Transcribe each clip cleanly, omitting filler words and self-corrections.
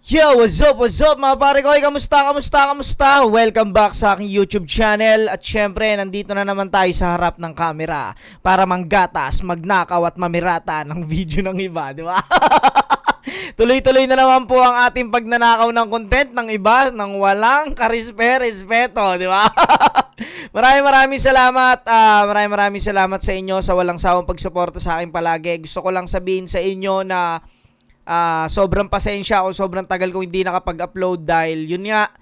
Yo, what's up mga pare ko? Kamusta? Welcome back sa aking YouTube channel. At syempre, nandito na naman tayo sa harap ng camera para manggatas, magnakaw at mamirata ng video ng iba, di ba? Tuloy-tuloy na naman po ang ating pagnanakaw ng content ng iba nang walang respeto, di ba? Maraming salamat. Maraming salamat sa inyo sa walang sawang pagsuporta sa akin palagi. Gusto ko lang sabihin sa inyo na sobrang pasensya ako, sobrang tagal kong hindi nakapag-upload dahil yun nga,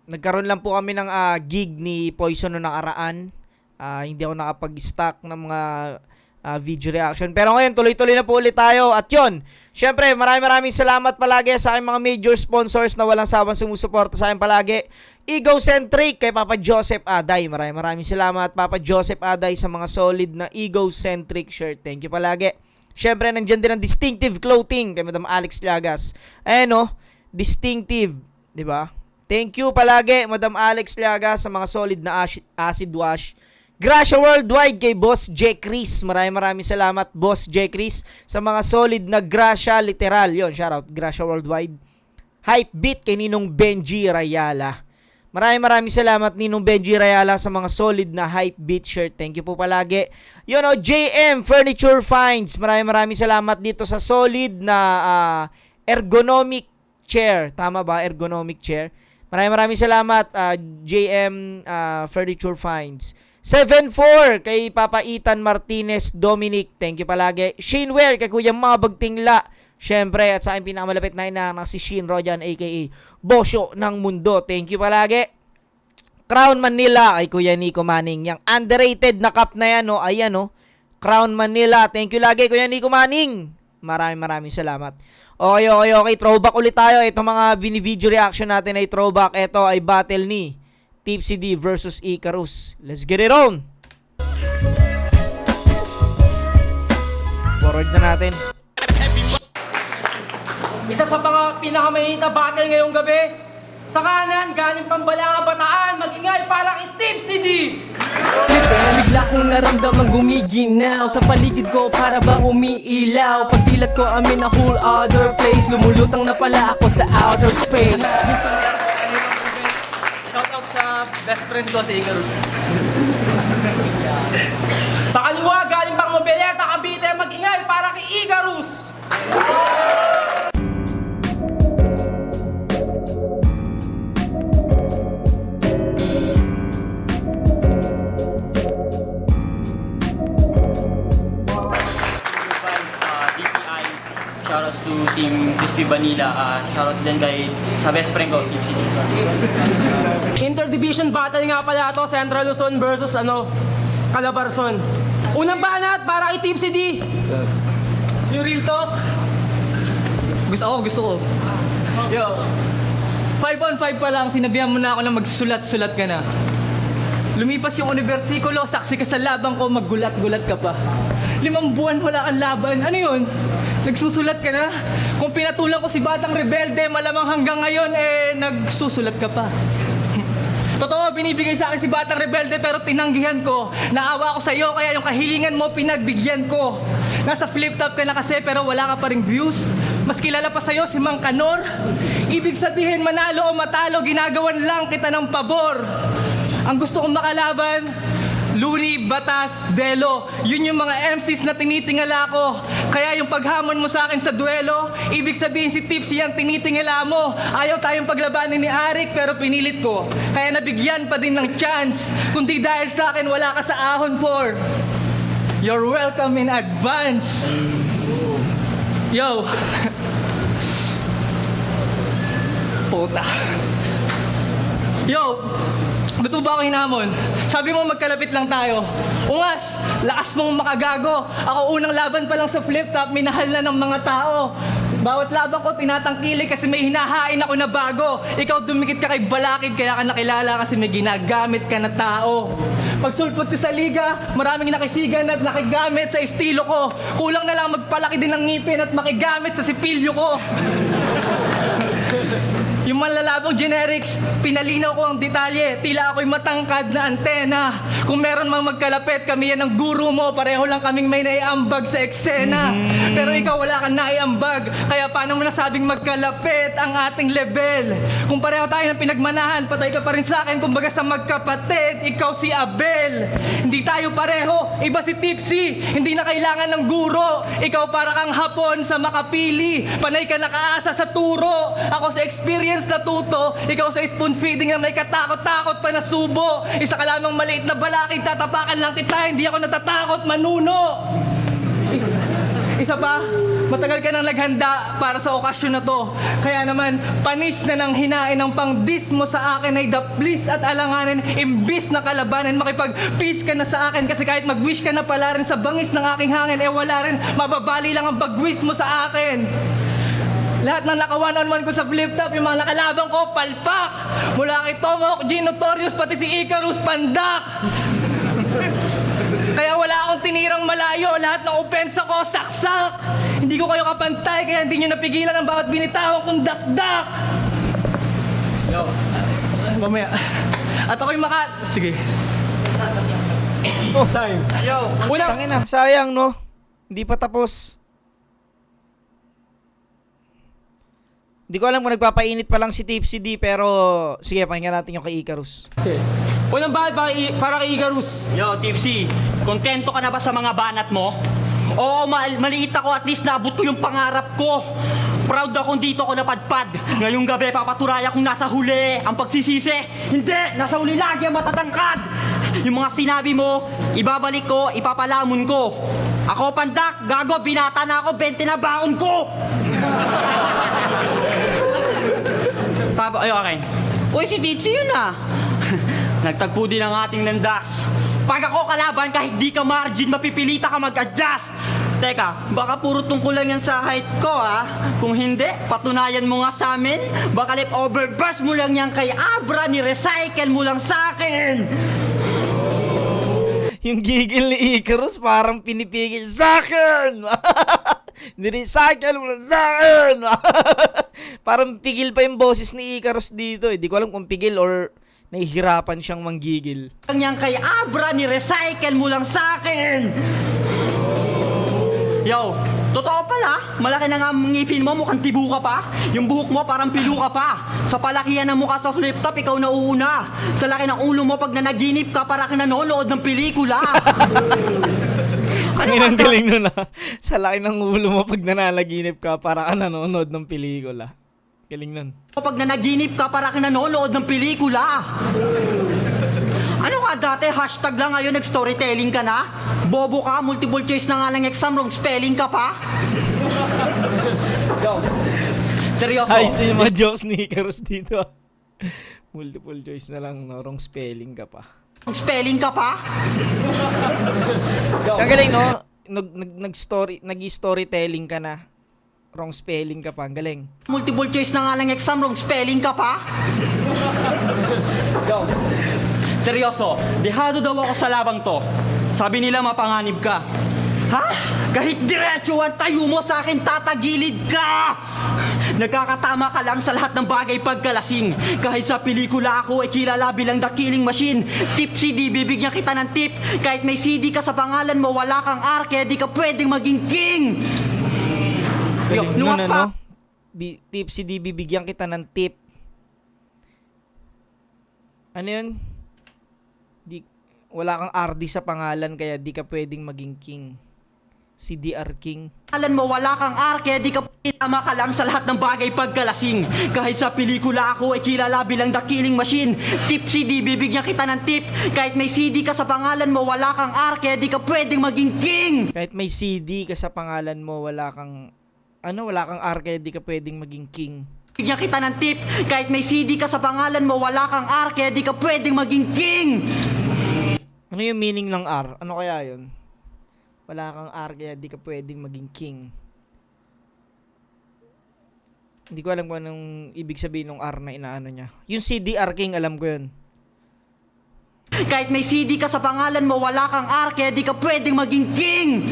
nagkaroon lang po kami ng gig ni Poison noong nakaraan. Hindi ako nakapag-stock ng mga video reaction. Pero ngayon, tuloy-tuloy na po ulit tayo. At yun, syempre, maraming salamat palagi sa aking mga major sponsors na walang sawang sumusuporta sa akin palagi. Egocentric kay Papa Joseph Aday. Maraming salamat Papa Joseph Aday sa mga solid na Egocentric shirt. Thank you palagi. Syempre, nandiyan din ang distinctive clothing kay Madam Alex Llagas. Ayan distinctive, di ba? Thank you palagi, Madam Alex Llagas, sa mga solid na acid wash. Gracia Worldwide kay Boss J. Chris. Maraming salamat, Boss J. Chris, sa mga solid na Gracia literal. Yon, shoutout, Gracia Worldwide. Hype Beat kay Ninong Benji Rayala. Maraming salamat Ninong Benji Rayala sa mga solid na Hype Beat shirt. Thank you po palagi. Yun JM Furniture Finds. Maraming salamat dito sa solid na ergonomic chair. Tama ba? Ergonomic chair. Maraming salamat JM Furniture Finds. 7-4 kay Papa Ethan Martinez Dominic. Thank you palagi. Shineware kay Kuya Mabag Tingla. Syempre, at sa aking pinakamalapit na inanak si Shin Rojan aka Bosyo ng Mundo. Thank you palagi. Crown Manila kay Kuya Nico Manning. Yang underrated na cup na yan, ayan, Crown Manila. Thank you lagi, Kuya Nico Manning. Maraming salamat. Okay. Throwback ulit tayo. Itong mga video reaction natin ay throwback. Ito ay battle ni Tipsy D versus Icarus. Let's get it on. Forward na natin. Isa sa mga pinakamayit na battle ngayong gabi. Sa kanan, galing Pambalanga, Bataan, mag-ingay para kay Tipsy D! Bigla kong naramdaman gumiginaw sa paligid ko para bang umiilaw. Pagdilat ko I'm in a whole other place. Lumulutang na pala ako sa outer space. Shout out sa best friend ko si Icarus. Sa kaliwa, galing pang Mobileta, Cavite, mag-ingay para kay Icarus! Shoutouts to Team Crispy Vanilla, shoutouts din kay sa best friend ko, Tipsy D. Interdivision battle nga pala ito, Central Luzon versus Calabarzon. Unang banat para kay Tipsy D! Yung real talk? Gusto ko. Yo, 5-on-5 pa lang, sinabihan mo na ako na magsulat-sulat ka na. Lumipas yung unibersikulo, saksi ka sa labang ko, maggulat-gulat ka pa. 5 buwan wala kang laban, ano yun? Nagsusulat ka na? Kung pinatulan ko si Batang Rebelde, malamang hanggang ngayon, nagsusulat ka pa. Totoo, binibigay sa akin si Batang Rebelde pero tinanggihan ko. Naawa ko sa'yo kaya yung kahilingan mo pinagbigyan ko. Nasa flip top ka na kasi pero wala ka pa ring views. Mas kilala pa sa'yo si Mang Kanor. Ibig sabihin manalo o matalo, ginagawan lang kita ng pabor. Ang gusto kong makalaban, Luni, Batas, Delo. Yun yung mga MCs na tinitingala ko. Kaya yung paghamon mo sa akin sa duelo, ibig sabihin si Tipsy ang tinitingala mo. Ayaw tayong paglabanin ni Arik pero pinilit ko. Kaya nabigyan pa din ng chance. Kundi dahil sa akin wala ka sa ahon for. You're welcome in advance. Yo. Puta. Yo. Ba't mo ba ako hinamon? Sabi mo magkalapit lang tayo. Ungas, lakas mong makagago. Ako unang laban pa lang sa flip top, minahal na ng mga tao. Bawat laban ko tinatangkilik kasi may hinahain ako na bago. Ikaw dumikit ka kay Balakid kaya ka nakilala kasi may ginagamit ka na tao. Pagsulpot ko sa liga, maraming nakisigan at nakigamit sa estilo ko. Kulang na lang magpalaki din ng ngipin at makigamit sa sipilyo ko. Yung manlalabong generics, pinalinaw ko ang detalye. Tila ako'y matangkad na antena. Kung meron mang magkalapit, kami yan ang guru mo. Pareho lang kaming may naiambag sa eksena. Pero ikaw wala kang naiambag. Kaya paano mo nasabing magkalapit ang ating level? Kung pareho tayo ng pinagmanahan, patay ka pa rin sa akin. Kumbaga sa magkapatid, ikaw si Abel. Hindi tayo pareho, iba si Tipsy. Hindi na kailangan ng guro. Ikaw para kang hapon sa makapili. Panay ka nakaasa sa turo. Ako sa experience natuto, ikaw sa spoon feeding na may katakot-takot pa na subo. Isa ka lamang maliit na balakid, tatapakan lang kita, hindi ako natatakot manuno. Isa pa, matagal ka nang naghanda para sa okasyon na to. Kaya naman, panis na nang hinain ang pang-diss mo sa akin ay daplis at alanganin. Imbis na kalabanin, makipag-peace ka na sa akin. Kasi kahit mag-wish ka na pala rin sa bangis ng aking hangin, eh wala rin, mababali lang ang pag-wish mo sa akin. Lahat ng naka-one-on-one ko sa flip-top, yung mga nakalabang ko, palpak! Mula kay Tomok, G Notorious, pati si Icarus, pandak! Kaya wala akong tinirang malayo, lahat ng opensa ko, saksak! Hindi ko kayo kapantay, kaya hindi nyo napigilan ang bawat binitawan kong dakdak! Yo. Mamaya. At ako'y Sige. Oh, Time. Yo, una, tangina, sayang no. Hindi pa tapos. Hindi ko alam kung nagpapainit pa lang si Tipsy D, pero sige, pakinggan natin yung kay Icarus. unang banat para kay Icarus. Yo, Tipsy, kontento ka na ba sa mga banat mo? Oo, maliit ako, at least naabot ko yung pangarap ko. Proud ako dito ako napadpad. Ngayong gabi, papaturaya kung nasa huli ang pagsisisi. Hindi, nasa huli lagi ang matatangkad. Yung mga sinabi mo, ibabalik ko, ipapalamon ko. Ako pandak, gago, binata na ako, 20 na baon ko. Okay. Uy, si Titsi yun ah. Nagtagpo din ang ating landas. Pag ako kalaban, kahit di ka margin, mapipilita ka mag-adjust. Teka, baka puro tungkol lang yan sa height ko ah. Kung hindi, patunayan mo nga sa amin. Baka leftover burst mo lang yan kay Abra, ni-recycle mo lang sa akin. Yung gigil ni Icarus parang pinipigil sa akin. Nirecycle mo lang sa akin. Parang pigil pa yung boses ni Icarus dito. Hindi ko alam kung pigil or nahihirapan siyang manggigil. Lang yan kay Abra, ni-recycle mo lang sa akin. Yo, totoo pala, malaki na nga ang ngipin mo, mukhang tibu ka pa. Yung buhok mo parang pilu ka pa. Sa palakihan ng mukha sa flip top, ikaw na uuna. Sa laki ng ulo mo pag nanaginip ka, para kang nanonood ng pelikula. Ang inang galing nun ah. Sa laki ng ulo mo pag nananaginip ka, para ka nanonood ng pelikula. Galing nun. Pag nanaginip ka, para kang nanonood ng pelikula. Ano ka dati, hashtag lang, ngayon nag-storytelling ka na? Bobo ka, multiple choice na nga lang exam, wrong spelling ka pa? Seryoso? Ayos din yung mga jokes ni Icarus dito ah. Multiple choice na lang, no? Wrong spelling ka pa. Wrong spelling ka pa? Siya galing, no? Nag-storytelling ka na. Wrong spelling ka pa. Ang galing. Multiple choice na nga lang exam, wrong spelling ka pa? Seryoso, dehado daw ako sa labang to. Sabi nila mapanganib ka. Ha? Kahit diretso ang tayo mo sa akin, tatagilid ka! Nagkakatama ka lang sa lahat ng bagay pagkalasing. Kahit sa pelikula ako ay kilala bilang The Killing Machine. Tipsy D, bibigyan kita ng tip. Kahit may CD ka sa pangalan mo, wala kang R, kaya di ka pwedeng maging king. Yo, Galing lumas nun, pa. ano? Tipsy D, bibigyan kita ng tip. Ano yun? Wala kang RD sa pangalan, kaya di ka pwedeng maging king. Si DR King. Alan mo, wala kang R, kaya di ka tama ka lang sa lahat ng bagay pagkalasing. Kahit sa pelikula ako ay kilala bilang The Killing Machine. Tipsy D, bibigyan kita ng tip. Kahit may CD ka sa pangalan mo, wala kang R, kaya di ka pwedeng maging king. Kahit may CD ka sa pangalan mo, wala kang R, kaya di ka pwedeng maging king. Bigyan kita ng tip. Kahit may CD ka sa pangalan mo, wala kang R, kaya di ka pwedeng maging king. Ano yung meaning ng R? Ano kaya yun? Wala kang R, kaya di ka pwedeng maging king. Hindi ko alam kung anong ibig sabihin ng R na inaano niya. Yung CDR King, alam ko yun. Kahit may CD ka sa pangalan mo, wala kang R, kaya di ka pwedeng maging king.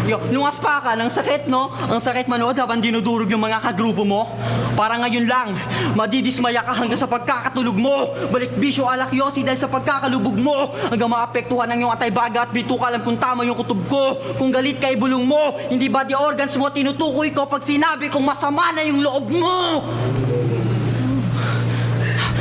Lungas pa ka, ng sakit, no? Ang sakit manood habang dinudurog yung mga kagrupo mo. Para ngayon lang, madidismaya ka hanggang sa pagkakatulog mo. Balik bisyo alak yosi dahil sa pagkakalubog mo. Hanggang maapektuhan ng iyong atay baga at bituka lang kung tama yung kutob ko. Kung galit kay bulong mo, hindi body organs mo tinutukoy ko pag sinabi kong masama na yung loob mo.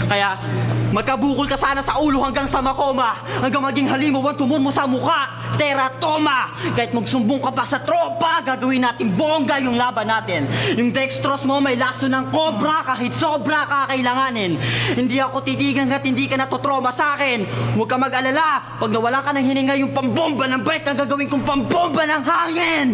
Kaya, magkabukol ka sana sa ulo hanggang sa makoma. Hanggang maging halimaw ang tumon mo sa muka. Teratoma! Kahit magsumbong ka pa sa tropa, gagawin natin bongga yung laban natin. Yung dextrose mo may laso ng cobra, kahit sobra kakailanganin. Hindi ako titigan at hindi ka natotroma sa akin. Huwag ka mag-alala, pag nawala ka ng hininga yung pambomba ng bike, ang gagawin kong pambomba ng hangin.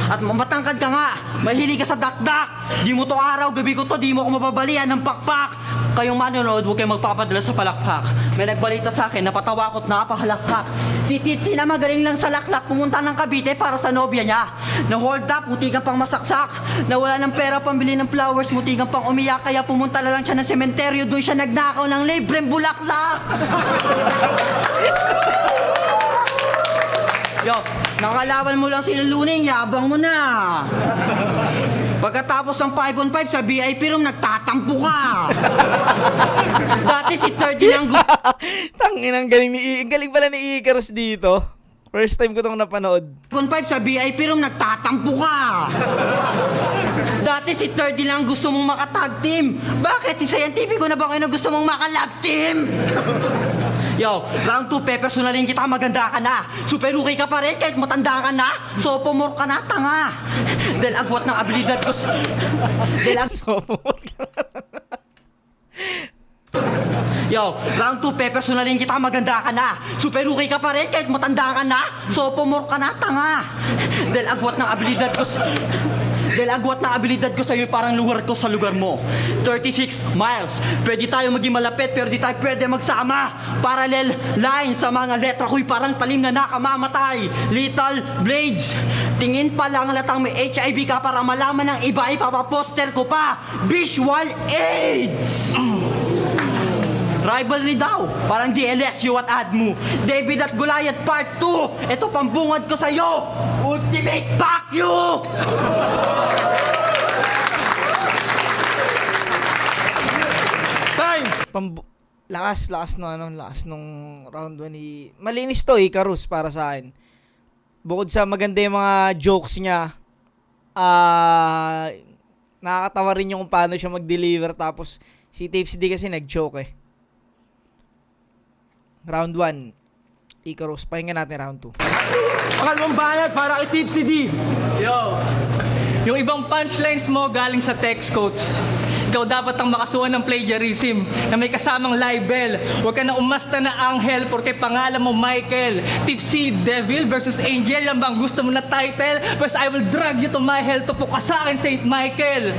At matangkad ka nga, mahilig ka sa dakdak. Di mo to araw, gabi ko to, di mo ako mababalian ng pakpak. Kayong manonood, huwag kayong magpapadala sa palakpak. May nagbalita sa akin, napatawa ko't napahalakpak. Si Titsi na magaling lang sa laklak, pumunta ng Cavite para sa nobya niya. Na-hold up, mutigang pang masaksak. Nawala ng pera pambili ng flowers, mutigang pang umiyak. Kaya pumunta na lang siya ng sementeryo, doon siya nagnakaw ng libreng bulaklak. Yo, nakalaban mo lang si Luning, yabang mo na. Pagkatapos ng 5-on-5 sa VIP room, nagtatampo ka. Dati si 30 lang gusto. Tangin, ang galing pala ni Icarus dito. First time ko tong napanood. 5-on-5 sa VIP room, nagtatampo ka. Dati si 30 lang gusto mong makatag team. Bakit? Si Scientifico na ba kayo na gusto mong makalab team? Yo, round 2, personalin kita, maganda ka na. Super okay ka pa rin kahit matanda ka na. Sophomore ka na, tanga. Dahil agwat ng abilidad ko. Yo, round 2, personalin kita, maganda ka na. Super okay ka pa rin kahit matanda ka na. Sophomore ka na, tanga. Dahil agwat ng abilidad ko. Dahil agwat na abilidad ko sa'yo parang lugar ko sa lugar mo. 36 miles. Pwede tayo maging malapit pero di tayo pwede magsama. Parallel line sa mga letra ko'y parang talim na nakamamatay. Lethal blades. Tingin pa lang latang may HIV ka para malaman ng iba ipapaposter ko pa. Visual AIDS. Rivalry daw, parang DLSU at ADMU. David at Goliath Part 2. Ito pambungad ko sa'yo. Ultimate fuck you! Time! Lakas nung round 1 ni... Malinis to, Icarus, para sa akin. Bukod sa maganda yung mga jokes niya, nakakatawa rin yung kung paano siya mag-deliver. Tapos, si Tapes D kasi nag-joke eh. Round 1, Icarus. Pahinga natin round 2. Pangalawang banat para kay Tipsy D. Yo! Yung ibang punchlines mo galing sa text coach. Ikaw dapat ang makasuhan ng plagiarism na may kasamang libel. Huwag ka na umasta na Angel porque pangalan mo Michael. Tipsy, Devil versus Angel, yan bang gusto mo na title? First, I will drag you to my hell. Tupo ka sa akin, Saint Michael.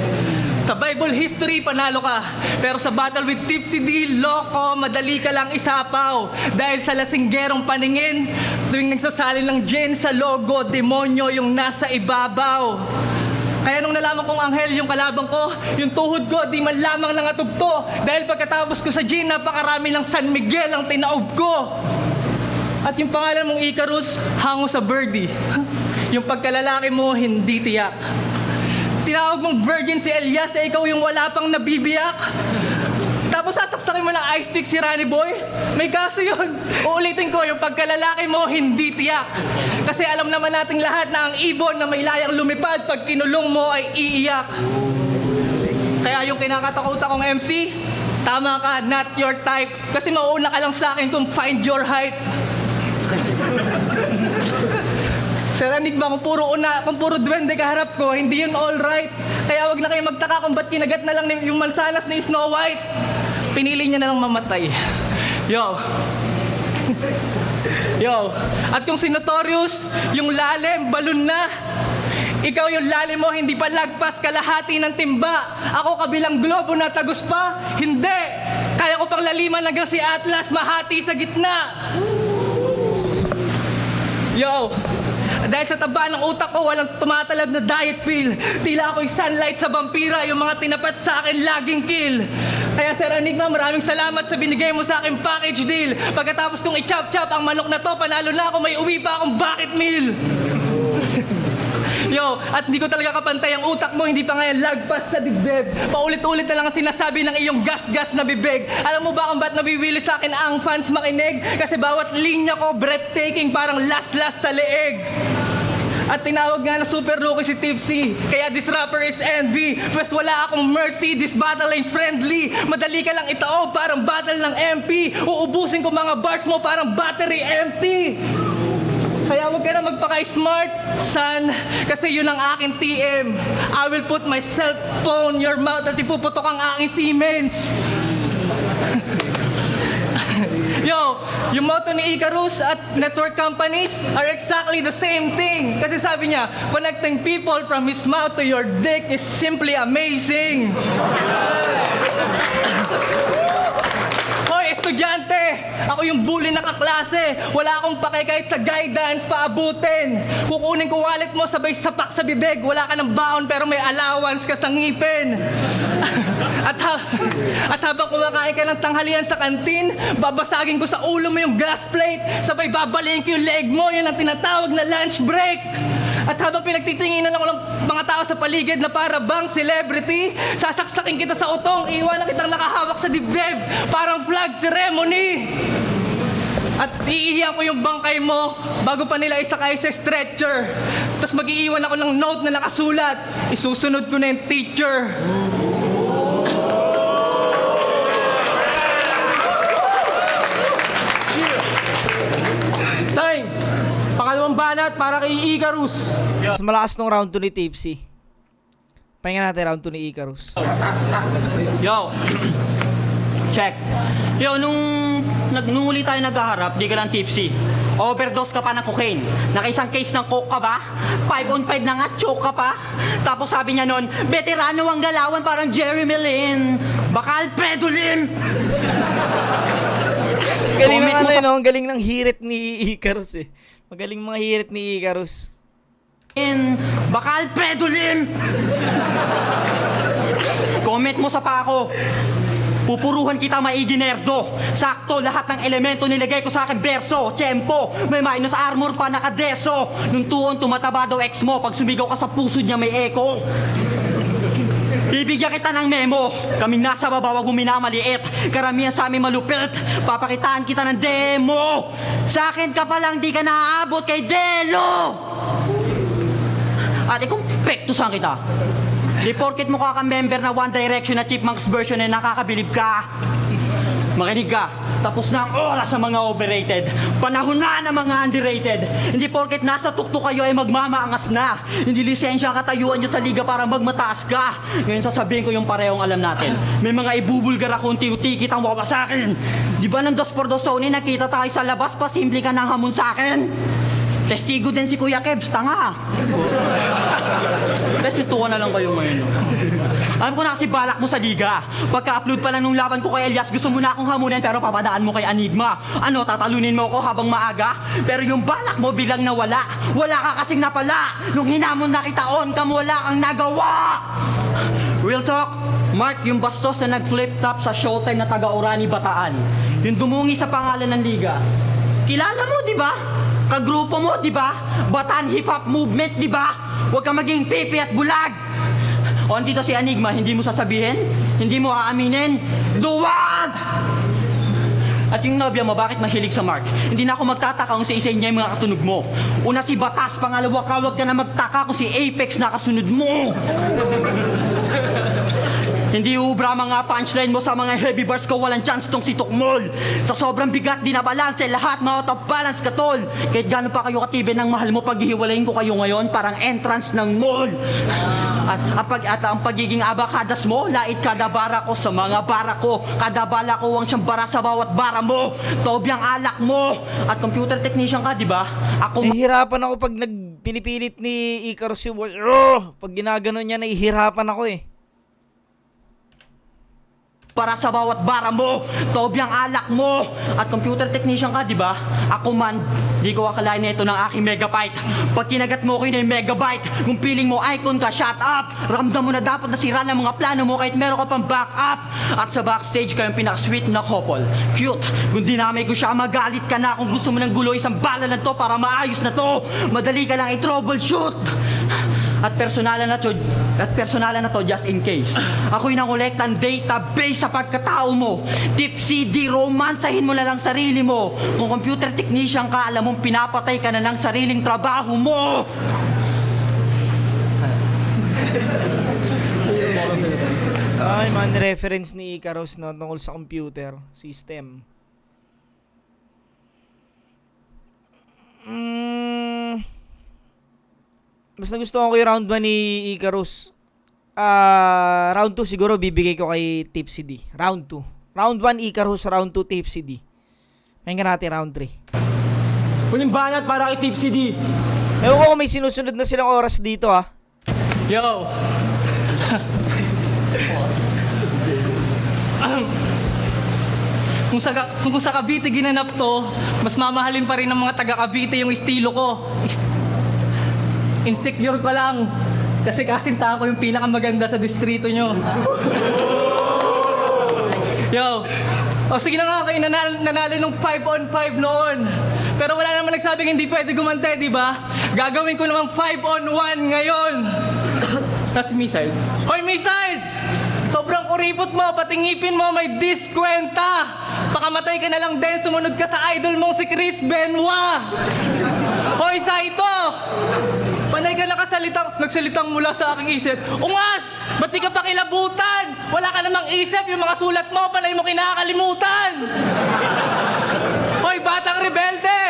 Sa Bible history, panalo ka. Pero sa battle with Tipsy D, loko, madali ka lang isapaw. Dahil sa lasinggerong paningin, tuwing nagsasalin ng gin sa logo, demonyo yung nasa ibabaw. Kaya nung nalaman kong Anghel yung kalabang ko, yung tuhod ko, di man lamang lang atugto. Dahil pagkatapos ko sa gin, napakarami lang San Miguel ang tinaob ko. At yung pangalan mong Icarus, hango sa birdie. Yung pagkalalaki mo, hindi tiyak. Tinawag mong virgin si Elias, eh ikaw yung wala pang nabibiyak. Tapos sasaksakin mo ng ice pick si Rani Boy? May kaso yun. Uulitin ko, yung pagkalalaki mo, hindi tiyak. Kasi alam naman nating lahat na ang ibon na may layang lumipad pag kinulong mo ay iiyak. Kaya yung kinakatakot akong MC, tama ka, not your type. Kasi mauuna ka lang sa akin kung find your height. Sir Enigma, kung puro duwende kaharap ko, hindi yun alright. Kaya wag na kayo magtaka kung ba't kinagat na lang yung mansanas ni Snow White. Pinili niya na lang mamatay. Yo. Yo. At yung si Notorious, yung lalim, balon na. Ikaw yung lalim mo, hindi pa lagpas kalahati ng timba. Ako kabilang globo na tagos pa. Hindi. Kaya ko pang laliman hanggang si Atlas, mahati sa gitna. Yo. Dahil sa taba ng utak ko, walang tumatalab na diet pill. Tila ako'y sunlight sa vampira, yung mga tinapat sa akin laging kill. Kaya Sir Enigma, maraming salamat sa binigay mo sa akin package deal. Pagkatapos kong i-chop-chop ang manok na to, panalo na ako, may uwi pa akong bucket meal. Yo, at hindi ko talaga kapantay ang utak mo, hindi pa nga yan lagpas sa dibdib. Paulit-ulit na lang ang sinasabi ng iyong gas-gas na bibig. Alam mo ba kung ba't nabiwili sa akin ang fans makinig? Kasi bawat linya ko breathtaking, parang last-last sa leeg. At tinawag nga na super rookie si Tipsy, kaya this rapper is envy. Pwes wala akong mercy, this battle ain't friendly. Madali ka lang itao, parang battle ng MP. Uubusin ko mga bars mo, parang battery empty. Kaya huwag ka na magpaka-smart, son, kasi yun ang aking TM. I will put my cell phone in your mouth at ipuputok ang aking Siemens. Yo, yung motto ni Icarus at network companies are exactly the same thing. Kasi sabi niya, connecting people from his mouth to your dick is simply amazing. Hoy, estudyante! Ako yung bully na kaklase. Wala akong pake kahit sa guidance paabutin. Kukunin ko wallet mo sabay sapak sa bibig. Wala ka ng baon pero may allowance ka sa ngipin. At habang kumakain ka ng tanghalian sa kantin, babasagin ko sa ulo mo yung glass plate. Sabay babalikin ko yung leg mo. Yun ang tinatawag na lunch break. At habang pinagtitinginan ako ng mga tao sa paligid na para bang celebrity, sasaksakin kita sa utong, iiwanan kitang nakahawak sa dibdib, parang flag ceremony. At iihiyan ko yung bangkay mo bago pa nila isakay sa stretcher. Tapos mag-iiwan ako ng note na nakasulat, isusunod ko na yung teacher. Time! Pangalawang banat para kay Icarus. Mas malakas nung round 2 ni Tipsy. Pahinga natin round 2 ni Icarus. Yo, check. Yo, nung uli tayo naghaharap, di ka lang tipsy. Overdose ka pa ng cocaine. Nakaisang case ng coke ka ba? 5 on 5 na nga, choke ka pa. Tapos sabi niya nun, veterano ang galawan parang Jeremy Lin. Bakal pedulin. Galing ng Comment mo ano sa- no? Ang galing ng hirit ni Icarus eh. Magaling mga hirit ni Icarus. Bakal pedulin. Comment mo sa pako. Pupuruhan kita maigi nerdo. Sakto, lahat ng elemento nilagay ko sa akin berso. Tiyempo, may minus armor pa nakadeso. Nung tuon tumataba daw ex mo. Pag sumigaw ka sa puso niya may echo. Bibigyan kita ng memo. Kaming nasa baba, wag mo minamaliit. Karamihan sa amin malupit. Papakitaan kita ng demo. Sa akin ka palang di ka naaabot kay Delo. Ate, kung pektusan kita. Di porket mukha kang member na One Direction na Chipmunks version ay nakakabilib ka. Makinig ka. Tapos na ang oras sa mga overrated. Panahon na ng mga underrated. Hindi porket nasa tuktok kayo ay magmamaangas na. Hindi lisensya ang katayuan nyo sa liga para magmataas ka. Ngayon sasabihin ko yung parehong alam natin. May mga ibubulgar ako unti-unti kitang wawasakin. Di ba ng 2x2 Sony nakita tayo sa labas pa simple ka ng hamon sa akin? Testigo din si Kuya Kebs, tanga. Restituan na lang kayo ngayon. Alam ko na kasi balak mo sa liga. Pagka-upload pa lang nung laban ko kay Elias, gusto mo na akong hamunin pero papadaan mo kay Enigma. Ano, tatalunin mo ako habang maaga? Pero yung balak mo biglang nawala. Wala ka kasing napala. Nung hinamon na kita on cam, wala kang nagawa. Real talk, Mark, yung bastos na nag-flip top sa Showtime na taga-Orani Bataan. Yung dumungi sa pangalan ng liga. Kilala mo, di ba? Kagrupo mo, di ba? Bataan hip-hop movement, di ba? Huwag kang maging pipi at bulag. O, dito si Enigma, hindi mo sasabihin? Hindi mo aaminin? Duwag! At yung nobya mo, bakit mahilig sa Mark? Hindi na ako magtataka kung sa isa niya yung mga katunog mo. Una si Batas, pangalawa ka, huwag ka na magtaka kung si Apex na kasunod mo. Hindi ubra mga punchline mo sa mga heavy bars ko, walang chance tong si Tukmol. Sa sobrang bigat, di na balance, lahat na out of balance ka, tol. Kahit gano'n pa kayo katibe ng mahal mo, paghihiwalayin ko kayo ngayon, parang entrance ng mall. At ang pagiging abakadas mo, lait kada bara ko sa mga bara ko. Kada bala ko ang siyang bara sa bawat bara mo. Tobyang alak mo. At computer technician ka, di ba? Ako Nahihirapan ako pag pinipilit ni Icarus yung word. Pag ginagano niya, nahihirapan ako eh. para sa bawat bara mo, tobyang alak mo, at computer technician ka, di ba? Ako man, di ko akalain na ito ng aking megabyte. Pag kinagat mo ko yun ay megabyte, kung piling mo icon ka, shut up! Ramdam mo na dapat nasira ng mga plano mo kahit meron ka pang backup. At sa backstage kayong pinaka-sweet na couple. Cute, kung dinamay ko siya, magalit ka na. Kung gusto mo ng gulo, isang bala lang to para maayos na to. Madali ka lang i-troubleshoot. At personalan na to just in case. Ako'y nangolekta ng database sa pagkatao mo. Tipsy, di romansahin mo na lang sarili mo. Kung computer technician ka, alam mong pinapatay ka na lang sariling trabaho mo. Ay, man, reference ni Icarus no, tungkol sa computer system. Mas nagustuhan ko yung round 1 ni Icarus. Round 2 siguro bibigay ko kay Tipsy D. Round 2. Round 1 Icarus, round 2 Tipsy D. Ngayon natin round 3. Huling banat para kay Tipsy D. Ewan ko kung may sinusunod na silang oras dito ah. Yo! Kung sa Cavite ginanap to, mas mamahalin pa rin ng mga taga Cavite yung estilo ko. Insecure ko lang. Kasi kasinta ko yung pinakamaganda sa distrito nyo. Yo! O sige na nga kayo, nanalo ng 5-on-5 noon. Pero wala naman nagsabing hindi pwede gumante, di ba? Gagawin ko naman 5-on-1 ngayon. Tapos missile. Hoy, missile! Sobrang kuripot mo, pati ngipin mo may diskwenta. Pakamatay ka na lang din, sumunod ka sa idol mong si Chris Benoit. Hoy, Saito! Panay ka nagsalitang mula sa aking isip. Ungas! Ba't di ka pa kilabutan? Wala ka namang isip, yung mga sulat mo, panay mo kinakalimutan. Hoy, batang rebelde!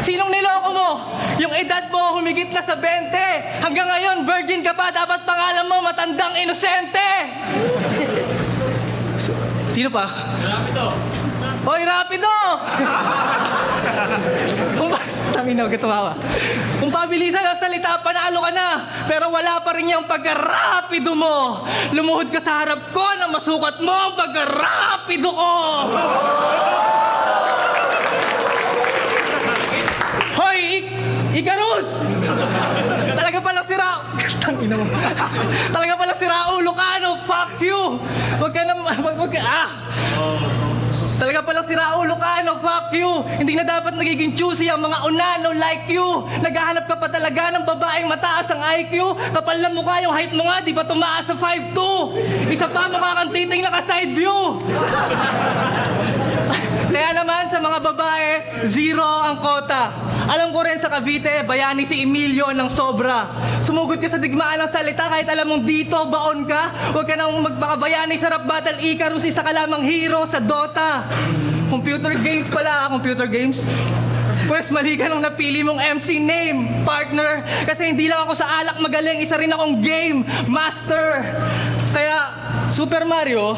Sinong niloko mo? Yung edad mo humigit na sa 20. Hanggang ngayon, virgin ka pa. Dapat pangalan mo matandang inosente. Sino pa? Rapido. Hoy, Rapido! Tangina, huwag ka tumawa. Kung pabilisan ang salita, panalo ka na. Pero wala pa rin yung pagka-rapido mo. Lumuhod ka sa harap ko na masukat mo ang pagka-rapido ko. Hoy, Icarus! Talaga palang Talaga palang siraulo ka, no? Fuck you! Huwag ka na, Talaga palang siraulo ka, no? Fuck you! Hindi na dapat nagiging choosy ang mga unano like you. Naghahanap ka pa talaga ng babaeng mataas ang IQ. Kapal na mukha yung height mo nga, di pa tumaas sa 5'2". Isa pa, mukha kang titing naka-side view. Kaya naman sa mga babae, 0 ang kota. Alam ko rin sa Cavite, bayani si Emilio ng sobra. Sumugod ka sa digmaan ng salita kahit alam mong dito, baon ka. Huwag ka nang magpakabayani sa rap battle, Icarus, isa ka lamang hero sa Dota. Computer games pala, computer games. Pwes mali ka nung napili mong MC name, partner. Kasi hindi lang ako sa alak magaling, isa rin akong game master. Kaya, Super Mario,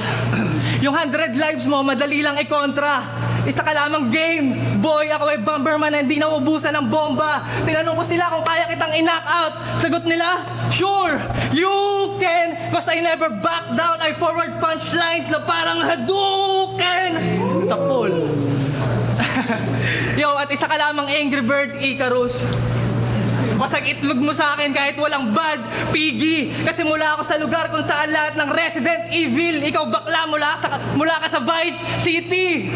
yung 100 lives mo, madali lang i-kontra. Isa ka lamang game. Boy, ako ay bomberman na hindi nauubusan ng bomba. Tinanong ko sila kung kaya kitang i-knock out. Sagot nila, sure, you can. Cause I never back down. I forward punchlines na parang Hadouken. Sa pool. Yo, at isa ka lamang Angry Bird, Icarus. Basag itlog mo sa akin kahit walang bad, Piggy. Kasi mula ako sa lugar kung saan lahat ng Resident Evil. Ikaw bakla mula ka sa Vice City.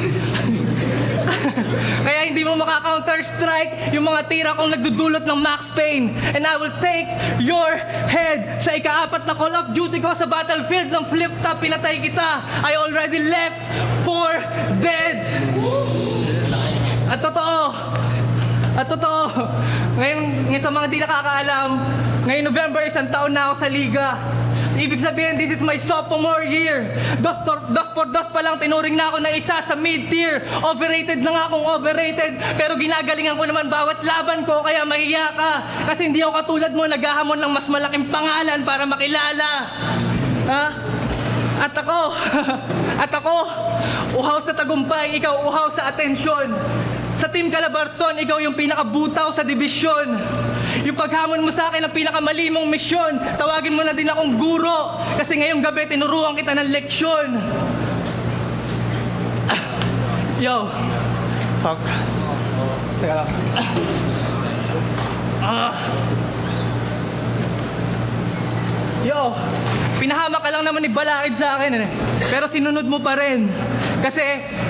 Kaya hindi mo maka-counter-strike yung mga tira kong nagdudulot ng Max Payne. And I will take your head. Sa ika-4 na Call of Duty ko sa battlefield ng flip-top, pinatay kita. I already left for dead. At totoo, ngayon sa mga di nakakaalam, ngayon November, 1 taon na ako sa liga. Ibig sabihin, this is my sophomore year. Dos por dos pa lang, tinuring na ako na isa sa mid-tier. Overrated na nga akong overrated, pero ginagalingan ko naman bawat laban ko, kaya mahiya ka. Kasi hindi ako katulad mo, naghahamon ng mas malaking pangalan para makilala. Ha? At ako, uhaw sa tagumpay, ikaw uhaw sa atensyon. Sa Team Calabarzon, ikaw yung pinakabutaw sa dibisyon. Yung paghamon mo sa akin ang pinakamali mong misyon. Tawagin mo na din akong guro. Kasi ngayong gabi, tinuruan kita ng leksyon. Yo. Fuck. Teka lang. Yo. Pinahamak ka lang naman ni Balakid sa akin eh. Pero sinunod mo pa rin. Kasi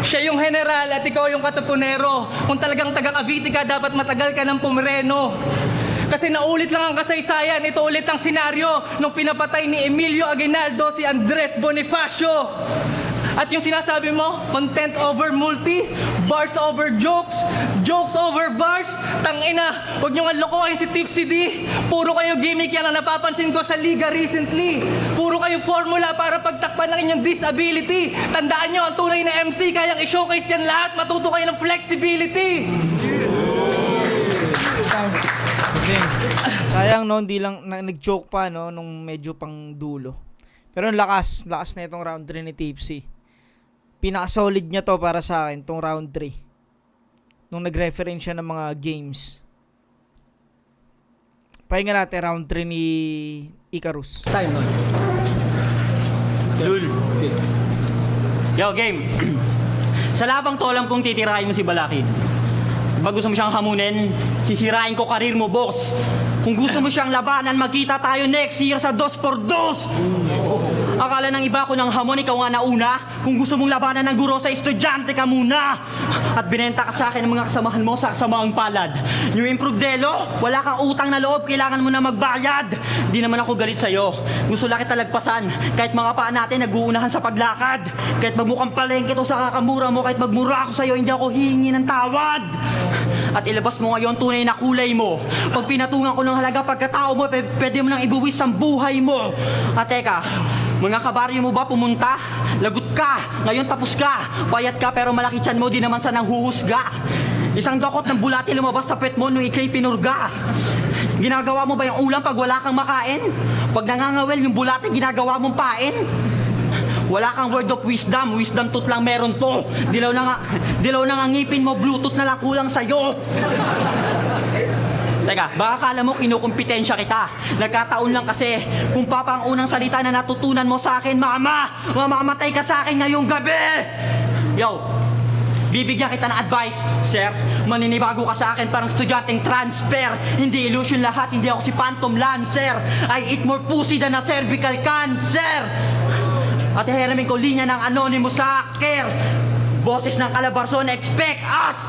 siya yung general at ikaw yung katapunero. Kung talagang taga Cavite ka, dapat matagal ka ng pumereno. Kasi naulit lang ang kasaysayan. Ito ulit ang senaryo nung pinapatay ni Emilio Aguinaldo si Andres Bonifacio. At yung sinasabi mo, content over multi, bars over jokes, jokes over bars, tangina, huwag nyo nga lokohin si Tipsy D. Puro kayo gimmick yan ang napapansin ko sa liga recently. Puro kayo formula para pagtakpan ng inyong disability. Tandaan nyo, ang tunay na MC, kayang i-showcase yan lahat, matuto kayo ng flexibility. Sayang no, hindi lang nag-joke pa no nung medyo pang dulo. Pero ang lakas na itong round 3 ni Tipsy. Pinaka-solid niya to para sa akin tong round 3. Nung nag-reference siya ng mga games. Pahinga natin round 3 ni Icarus. Time on. Lul. Yo, game. Sa labang to, alam kong titirahin mo si Balakid. Pag gusto mo siyang hamunin, sisirain ko karir mo, boss. Kung gusto mo siyang labanan, magkita tayo next year sa 2x2. Akala ng iba ko ng hamon, ikaw nga nauna. Kung gusto mong labanan ng guro sa estudyante ka muna. At binenta ka sa akin ng mga kasamahan mo sa kasamaang palad. New improved Delo, wala kang utang na loob, kailangan mo na magbayad. Di naman ako galit sa'yo. Gusto lang kita lagpasan. Kahit mga paa natin nag-uunahan sa paglakad. Kahit magmukhang palengke to sa kakamura mo, kahit magmura ako sa'yo, hindi ako hihingi ng tawad. At ilabas mo ngayon tunay na kulay mo. Pag pinatungan ko ng halaga pagkatao mo, pwede mo nang ibuwis ang buhay mo. At teka, mga kabaryo mo ba pumunta? Lagot ka, ngayon tapos ka. Payat ka pero malaki tiyan mo, di naman sa nanghuhusga. Isang dokot ng bulati lumabas sa pet mo nung ikay pinurga. Ginagawa mo ba yung ulam pag wala kang makain? Pag nangangawel yung bulati, ginagawa mong pain? Wala kang word of wisdom, wisdom tooth lang meron to. Dilaw na nga ngipin mo, bluetooth na lang kulang sa'yo. Teka, baka kala mo kinukumpetensya kita. Nagkataon lang kasi, kung papa ang unang salita na natutunan mo sa akin, mama, mamamatay ka sa akin ngayong gabi. Yo, bibigyan kita ng advice, sir. Maninibago ka sa akin parang estudyanteng transfer. Hindi illusion lahat, hindi ako si Phantom Lancer. I eat more pussy than a cervical cancer. At ihiramin ko linya ng anonymous hacker. Boses ng Calabarzon, expect us!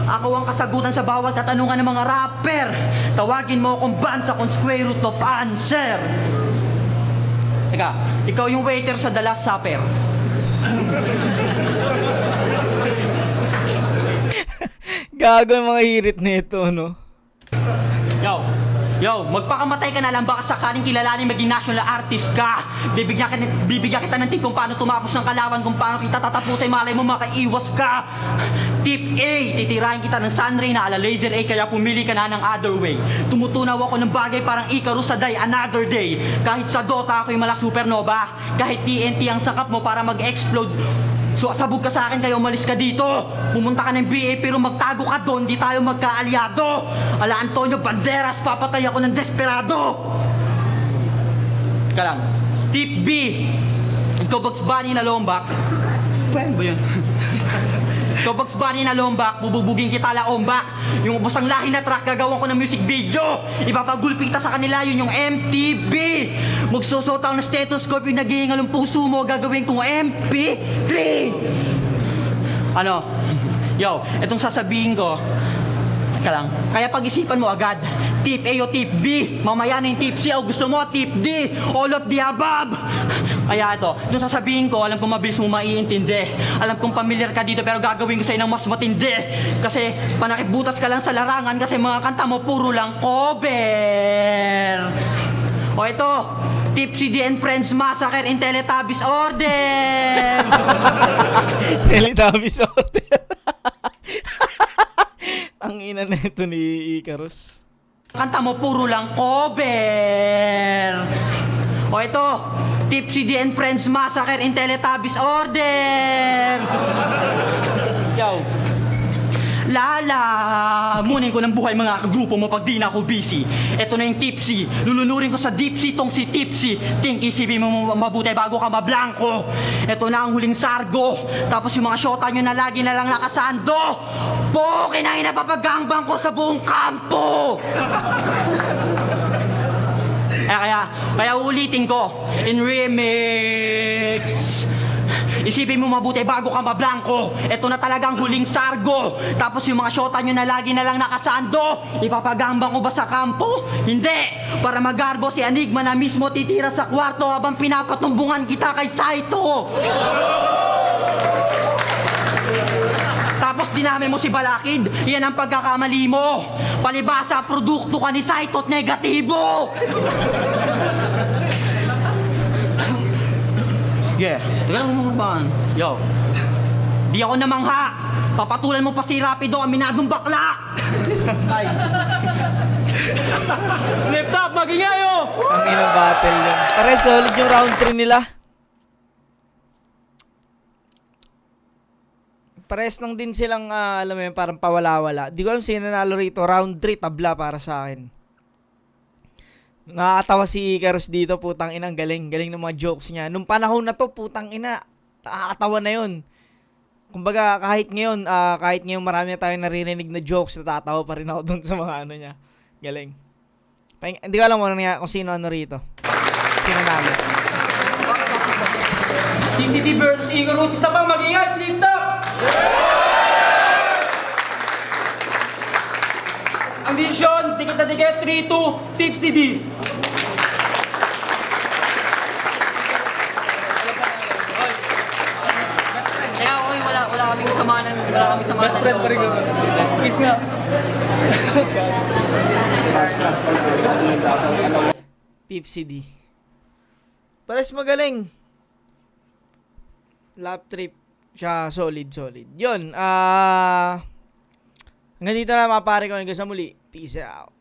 Ako ang kasagutan sa bawat katanungan ng mga rapper. Tawagin mo akong bansa kung square root of answer. Teka, ikaw yung waiter sa The Last Supper. Gago yung mga hirit nito, no? Yo, magpakamatay ka na lang baka sakaling kilalanin maging national artist ka. Bibigyan kita ng tip kung paano tumapos ng kalaban, kung paano kita tatapusay, malay mo makaiwas ka. Tip A, titirahin kita ng sunray na ala laser A, kaya pumili ka na ng other way. Tumutunaw ako ng bagay parang Icarus sa die another day. Kahit sa Dota ako'y mala supernova, kahit TNT ang sakap mo para mag-explode. So sabog ka sa akin, kaya umalis ka dito. Pumunta ka ng BA pero magtago ka doon, di tayo magkaalyado. Ala Antonio Banderas, papatay ako ng desperado. Teka lang. Tip B, ikaw Bugs Bunny na lombak. Pwede ba yun? Ikaw Bugs Bunny na lombak, bububugin kita laombak. Yung ubos ang lahi na track, gagawan ko ng music video. Ipapagulpi kita sa kanila, yun yung MTV. Magsusot ako ng stethoscope, yung naghihingal ng puso mo, gagawin kong MP3. Ano? Yo, etong sasabihin ko, ka lang. Kaya pag-isipan mo agad. Tip A o tip B. Mamaya na yung tip C o gusto mo tip D. All of the above. Kaya ito, itong sasabihin ko, alam kong mabilis mo maiintindi. Alam kong familiar ka dito pero gagawin ko sa'yo ng mas matindi. Kasi panakibutas ka lang sa larangan kasi mga kanta mo puro lang cover. O ito, Tipsy D and Friends Massacre in Teletubbies Order. Teletubbies Order. Ang ina na ito ni Icarus. Kanta mo puro lang cover. O ito, Tipsy D and Friends Massacre in Teletubbies Order. Yo. Lala, munin ko ng buhay mga kagrupo mo pag di na ako busy. Ito na yung Tipsy, lulunurin ko sa Dipsy tong si Tipsy. Think isipin mo mabuti bago ka mablangko. Ito na ang huling sargo, tapos yung mga syota nyo na lagi na lang nakasando. Pokin ang inapapagangbang ko sa buong kampo. Kaya ulitin ko, in remix. Isipin mo mabuti bago ka mablangko. Ito na talagang huling sargo. Tapos yung mga syota nyo na lagi na lang nakasando, ipapagambang ko ba sa kampo? Hindi! Para magarbo si Enigma na mismo titira sa kwarto habang pinapatumbungan kita kay Saito. Tapos dinami mo si Balakid, yan ang pagkakamali mo. Palibasa, produkto ka ni Saito at negatibo. Yeah, teka lang mo ba? Yo, di ako namangha. Papatulan mo pa si Rapido, aminadong bakla. Ay. Lift up, magingayo! Ang inang battle yun. Pare, solid yung round 3 nila. Pares lang din silang, alam mo yun, parang pawala-wala. Di ko alam sino nanalo rito. Round 3, tabla para sa akin. Nakakatawa si Icarus dito, putang ina, galing. Galing ng mga jokes niya. Nung panahon na to, putang ina, nakakatawa na yun. Kumbaga, kahit ngayon marami na tayong naririnig na jokes, natatawa pa rin ako dun sa mga ano niya. Galing. Hindi ko alam kung sino ano rito. Sino nalo. Team City versus Icarus, isa pang mag-ingay, lift up! Ang desisyon, dikit na dikit, 3-2, Team CD. Kaya ako wala kaming samanan. Best friend pa rin kami. Kiss nga. Tipsy D. Pares magaling. Lap trip. Siya solid. Yun, hanggang dito na mga pare ko. Hanggang sa muli. Peace out.